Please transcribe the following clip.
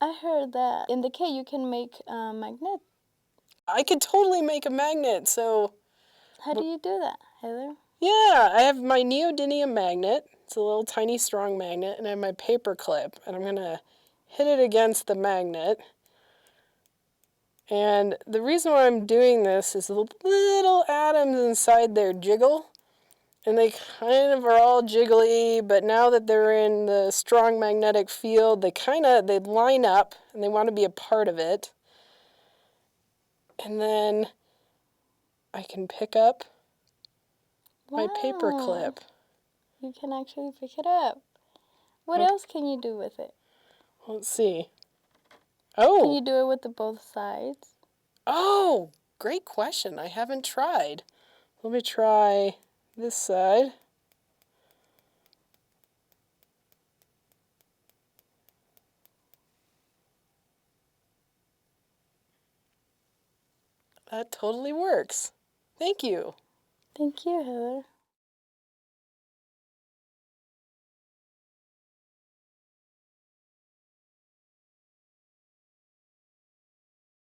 I heard that in the K you can make a magnet. I could totally make a magnet, so... How do you do that, Heather? Yeah, I have my neodymium magnet. It's a little tiny strong magnet, and I have my paper clip, and I'm going to hit it against the magnet. And the reason why I'm doing this is the little atoms inside there jiggle, and they kind of are all jiggly, but now that they're in the strong magnetic field, they line up, and they want to be a part of it. And then I can pick up my paper clip. You can actually pick it up. What else can you do with it? Let's see. Oh! Can you do it with the both sides? Oh, great question. I haven't tried. Let me try this side. That totally works. Thank you. Thank you, Heather.